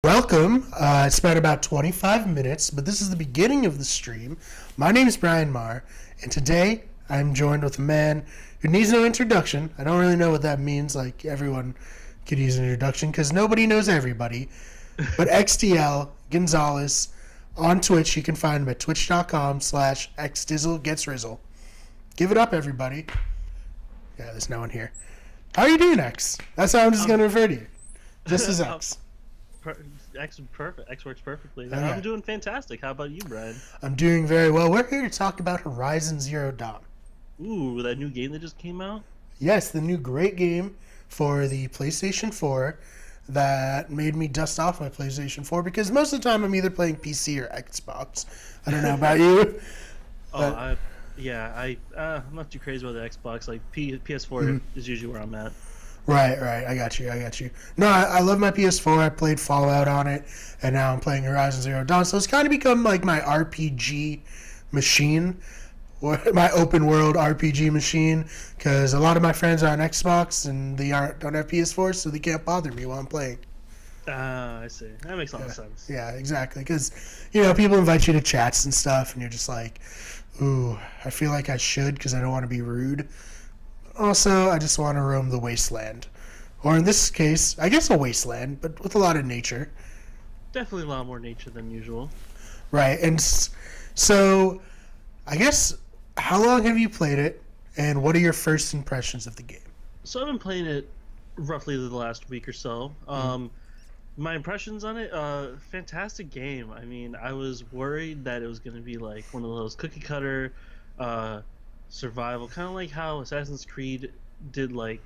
Welcome. It's been about 25 minutes, but this is the beginning of the stream. My name is Brian Marr, and today I'm joined with a man who needs no introduction. I don't really know what that means. Like, everyone could use an introduction because nobody knows everybody. But XDL Gonzalez on Twitch. You can find him at twitch.com/xdizzlegetsrizzle. Give it up, everybody. Yeah, there's no one here. How are you doing, X? That's how I'm just going to refer to you. Just as X. X perfect. X works perfectly. Okay. I'm doing fantastic. How about you, Brian? I'm doing very well. We're here to talk about Horizon Zero Dawn. Ooh, that new game that just came out? Yes, the new great game for the PlayStation 4 that made me dust off my PlayStation 4 because most of the time I'm either playing PC or Xbox. I don't know about you. I'm not too crazy about the Xbox. Like PS4 is usually where I'm at. Right. I got you. No, I love my PS4. I played Fallout on it, and now I'm playing Horizon Zero Dawn. So it's kind of become like my RPG machine, or my open world RPG machine, because a lot of my friends are on Xbox and they don't have PS4, so they can't bother me while I'm playing. I see. That makes a lot of sense. Yeah, exactly. Because, people invite you to chats and stuff, and you're just like, ooh, I feel like I should because I don't want to be rude. Also, I just want to roam the wasteland. Or in this case, I guess a wasteland, but with a lot of nature. Definitely a lot more nature than usual. Right, and so, I guess, how long have you played it, and what are your first impressions of the game? So I've been playing it roughly the last week or so. My impressions on it, fantastic game. I mean, I was worried that it was going to be like one of those cookie cutter survival, kind of like how Assassin's Creed did, like,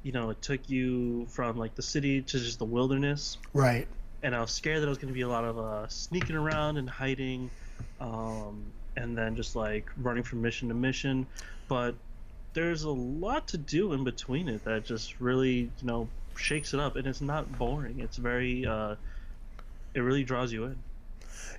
it took you from like the city to just the wilderness. Right. And I was scared that it was going to be a lot of sneaking around and hiding, and then just like running from mission to mission. But there's a lot to do in between it that just really, shakes it up, and it's not boring. It's very, it really draws you in.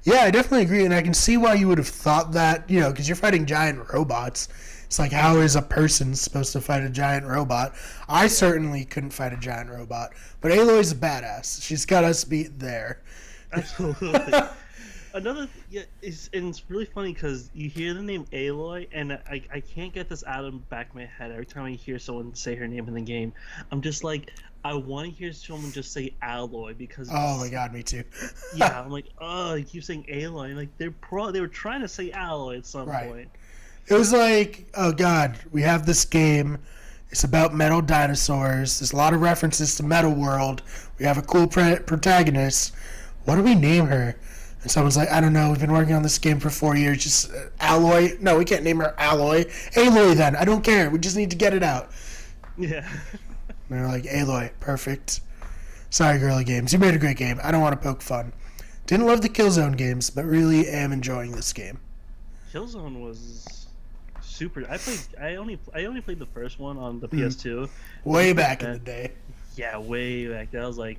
Yeah, I definitely agree, and I can see why you would have thought that, because you're fighting giant robots. It's like, how is a person supposed to fight a giant robot? I certainly couldn't fight a giant robot, but Aloy's a badass. She's got us beat there. Absolutely. It's really funny because you hear the name Aloy, and I can't get this out of the back of my head. Every time I hear someone say her name in the game, I'm just like, I want to hear someone just say Alloy because. Oh my god, me too. Yeah, I'm like, you keep saying Aloy. Like they were trying to say Alloy at some point. It was like, oh god, we have this game. It's about metal dinosaurs. There's a lot of references to Metal World. We have a cool protagonist. What do we name her? And someone's like, I don't know, we've been working on this game for 4 years. Just Alloy? No, we can't name her Alloy. Aloy then. I don't care. We just need to get it out. Yeah. And they're like, Aloy, perfect. Sorry, Girly Games. You made a great game. I don't want to poke fun. Didn't love the Killzone games, but really am enjoying this game. Killzone was super. I only played the first one on the PS2. Way back in the day. Yeah, way back. That was like,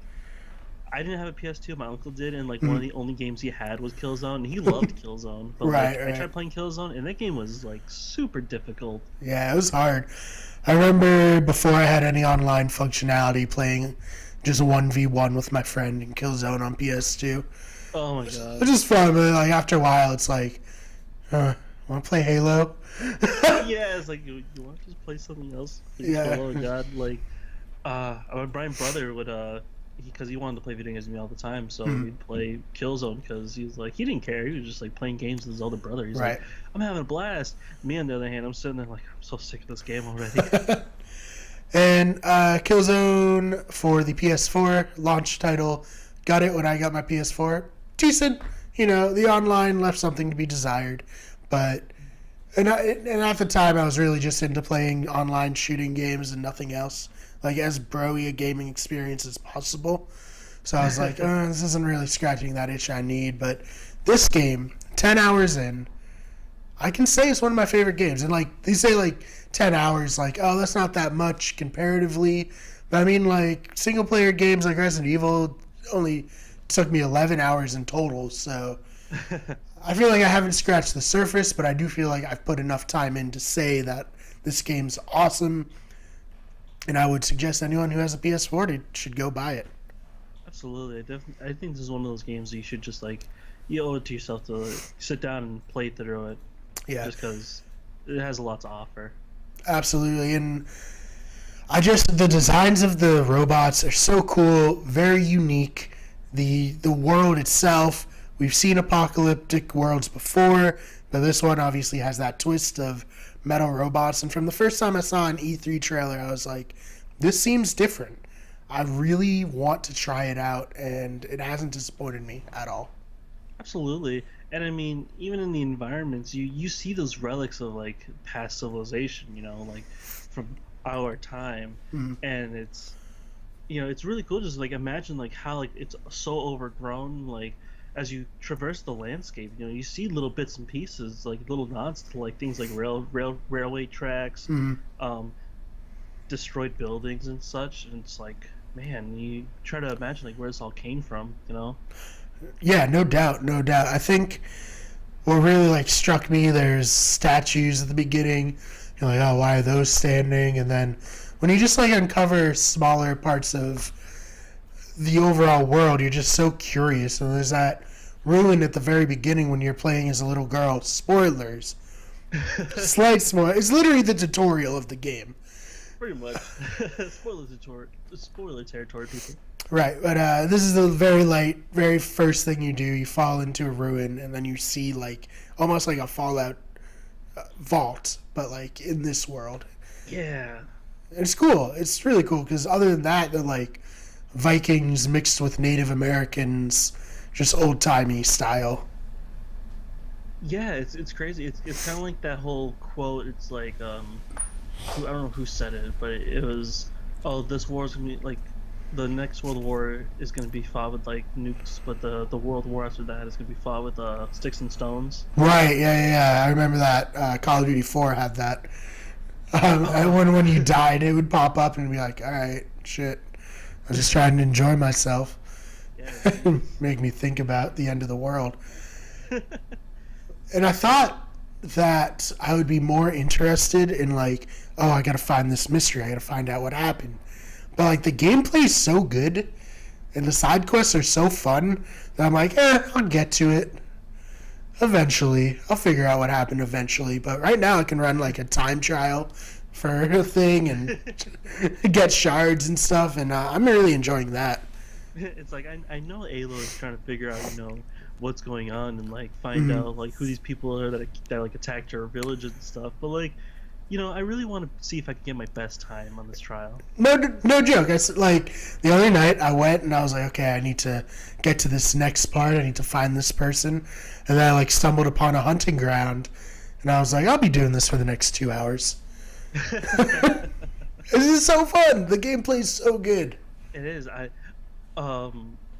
I didn't have a PS2. My uncle did, and like one of the only games he had was Killzone, and he loved Killzone. But right. I tried playing Killzone, and that game was like super difficult. Yeah, it was hard. I remember before I had any online functionality, playing just a 1v1 with my friend in Killzone on PS2. Oh my god. It's just fun, but like after a while, it's like, want to play Halo? Yeah, it's like, you want to just play something else? Yeah. Oh god, like, my brother would because he wanted to play video games with me all the time, so we'd play Killzone because he was like, he didn't care, he was just like playing games with his older brother. He's like, I'm having a blast. Me, on the other hand, I'm sitting there like, I'm so sick of this game already. And Killzone for the PS4 launch title, got it when I got my PS4. Decent, the online left something to be desired, but and at the time I was really just into playing online shooting games and nothing else. Like, as broy a gaming experience as possible. So I was like, this isn't really scratching that itch I need. But this game, 10 hours in, I can say it's one of my favorite games. And, like, they say, like, 10 hours, like, oh, that's not that much comparatively. But, I mean, like, single-player games like Resident Evil only took me 11 hours in total. So I feel like I haven't scratched the surface, but I do feel like I've put enough time in to say that this game's awesome. And I would suggest anyone who has a PS4 should go buy it. Absolutely. I think this is one of those games that you should just like you owe it to yourself to sit down and play through it, Yeah, just because it has a lot to offer. absolutely. And the designs of the robots are so cool, very unique. The world itself, we've seen apocalyptic worlds before, but this one obviously has that twist of metal robots. And from the first time I saw an E3 trailer, I was like, this seems different. I really want to try it out, and it hasn't disappointed me at all. Absolutely. And I mean, even in the environments, you see those relics of like past civilization, like from our time, Mm. and it's really cool. Just like imagine like how like it's so overgrown. Like as you traverse the landscape, you see little bits and pieces, like little nods to like things like railway tracks, Mm. um, destroyed buildings and such. And it's like, man, you try to imagine like where this all came from. Yeah, no doubt, no doubt. I think what really like struck me, there's statues at the beginning. You're like, oh, why are those standing? And then when you just like uncover smaller parts of the overall world, you're just so curious. And there's that ruin at the very beginning when you're playing as a little girl. Spoilers. Slight spoiler. It's literally the tutorial of the game. Pretty much. Spoiler territory, people. Right, but this is the very first thing you do. You fall into a ruin, and then you see like almost like a Fallout vault, but like in this world. Yeah. And it's cool. It's really cool because other than that, they're like Vikings mixed with Native Americans, just old timey style. Yeah, it's crazy. It's kind of like that whole quote. It's like I don't know who said it, but it was, oh, this war's gonna be like, the next world war is gonna be fought with like nukes, but the world war after that is gonna be fought with sticks and stones. Right? Yeah. I remember that Call of Duty 4 had that. And when you died, it would pop up and be like, "All right, shit, I'm just trying to enjoy myself." Yeah. Make me think about the end of the world. And I thought that I would be more interested in like, oh, I gotta find this mystery. I gotta find out what happened. But like the gameplay is so good, and the side quests are so fun that I'm like, I'll get to it eventually. I'll figure out what happened eventually. But right now, I can run like a time trial for a thing and get shards and stuff, and I'm really enjoying that. It's like I know Aloy is trying to figure out what's going on and like find out like who these people are that like attacked her village and stuff, but like I really want to see if I can get my best time on this trial. No joke. Like the other night, I went and I was like, okay, I need to get to this next part. I need to find this person, and then I like stumbled upon a hunting ground, and I was like, I'll be doing this for the next 2 hours. This is so fun. The gameplay's so good. It is.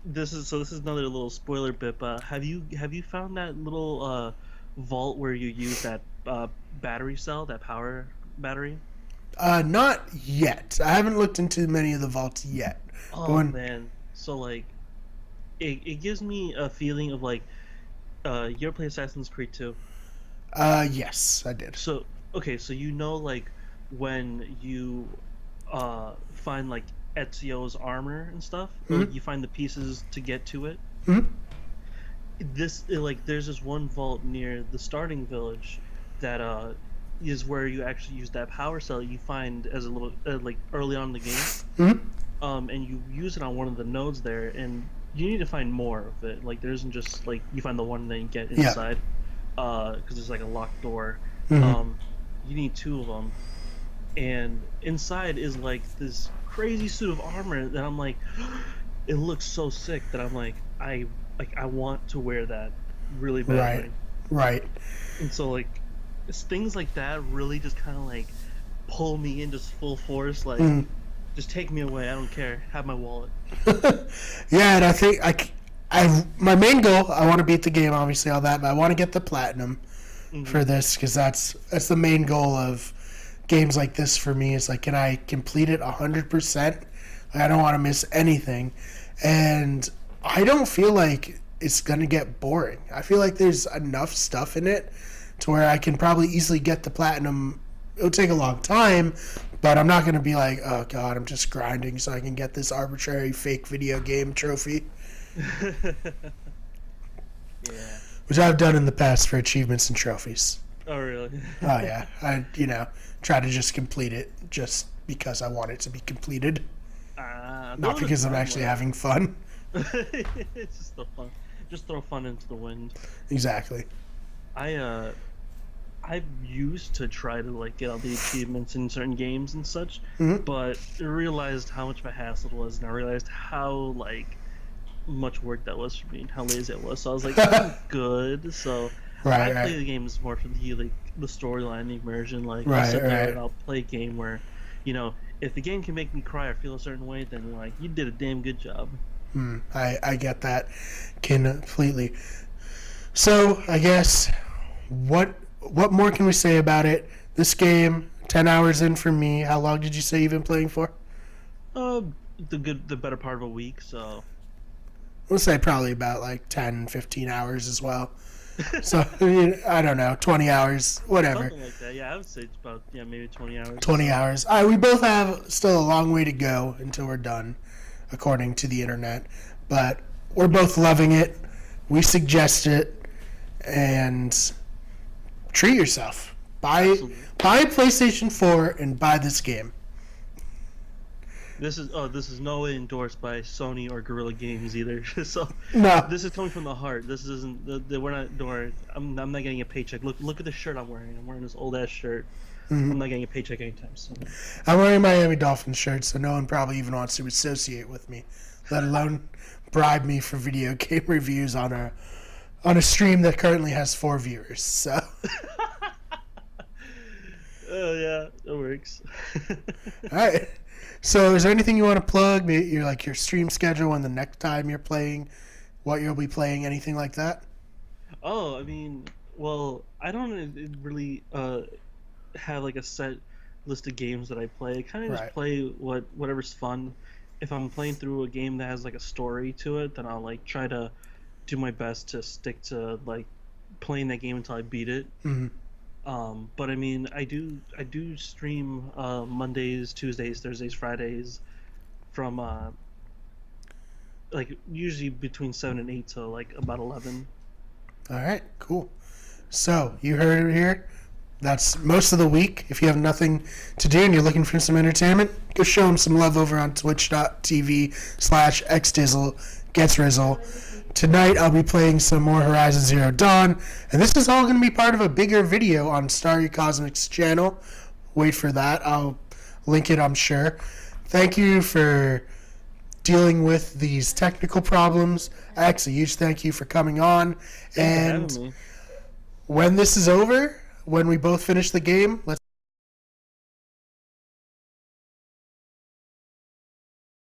This is another little spoiler bit. But have you found that little vault where you use that battery cell, that power battery? Not yet. I haven't looked into many of the vaults yet. Oh man, so like, it gives me a feeling of like, you ever play Assassin's Creed 2? Yes, I did. So okay, so like when you find like Ezio's armor and stuff, like you find the pieces to get to it. Mm-hmm. There's this one vault near the starting village that is where you actually use that power cell you find as a little like early on in the game. Mm-hmm. And you use it on one of the nodes there, and you need to find more of it. Like there isn't just like you find the one and then you get inside, because there's like a locked door. Mm-hmm. You need 2 of them, and inside is like this crazy suit of armor that I'm like, it looks so sick that I'm like I want to wear that really badly. Right. And so like it's things like that really just kind of like pull me into full force. Like just take me away. I don't care. Have my wallet. Yeah, and I think my main goal, I want to beat the game, obviously, all that, but I want to get the platinum for this, because that's the main goal of games like this for me. Is like, can I complete it 100%? I don't want to miss anything, and I don't feel like it's gonna get boring. I feel like there's enough stuff in it to where I can probably easily get the platinum. It'll take a long time, But I'm not going to be like, oh, God, I'm just grinding so I can get this arbitrary fake video game trophy. Yeah. Which I've done in the past for achievements and trophies. Oh, really? Oh, yeah. I, try to just complete it just because I want it to be completed. Not because I'm actually having fun. It's just the fun. Just throw fun into the wind. Exactly. I used to try to like get all the achievements in certain games and such, but I realized how much of a hassle it was, and I realized how like much work that was for me and how lazy I was. So I was like, I'm good. So I play the games more for the storyline, the immersion. Like I'll sit there and I'll play a game where, if the game can make me cry or feel a certain way, then like you did a damn good job. I get that completely. So I guess what more can we say about it? This game, 10 hours in for me. How long did you say you've been playing for? The better part of a week. So we'll say probably about like 10, 15 hours as well. So I don't know, 20 hours, whatever. Something like that. Yeah, I would say it's about maybe 20 hours. 20 hours. We both have still a long way to go until we're done, according to the internet. But we're both loving it. We suggest it, and treat yourself. Buy PlayStation 4 and buy this game. This is no way endorsed by Sony or Guerrilla Games either. So no, this is coming from the heart. This isn't. We're not. Don't worry. I'm not getting a paycheck. Look at the shirt I'm wearing. I'm wearing this old ass shirt. I'm not getting a paycheck anytime soon. I'm wearing a Miami Dolphins shirt, so no one probably even wants to associate with me, let alone bribe me for video game reviews on a stream that currently has 4 viewers. So. Oh yeah, it works. All right. So, is there anything you want to plug? Maybe your stream schedule and the next time you're playing, what you'll be playing, anything like that? Oh, I mean, well, I don't really have like a set list of games that I play. I kind of just play whatever's fun. If I'm playing through a game that has like a story to it, then I'll like try to do my best to stick to like playing that game until I beat it. But I mean, I do stream Mondays, Tuesdays, Thursdays, Fridays from like usually between 7 and 8 to like about 11. All right, cool. So you heard it here. That's most of the week. If you have nothing to do and you're looking for some entertainment, go show them some love over on twitch.tv/xdizzlegetsrizzle. Tonight I'll be playing some more Horizon Zero Dawn, and this is all going to be part of a bigger video on Starry Cosmic's channel. Wait for that. I'll link it, I'm sure. Thank you for dealing with these technical problems. X, a huge thank you for coming on. And when this is over, when we both finish the game, let's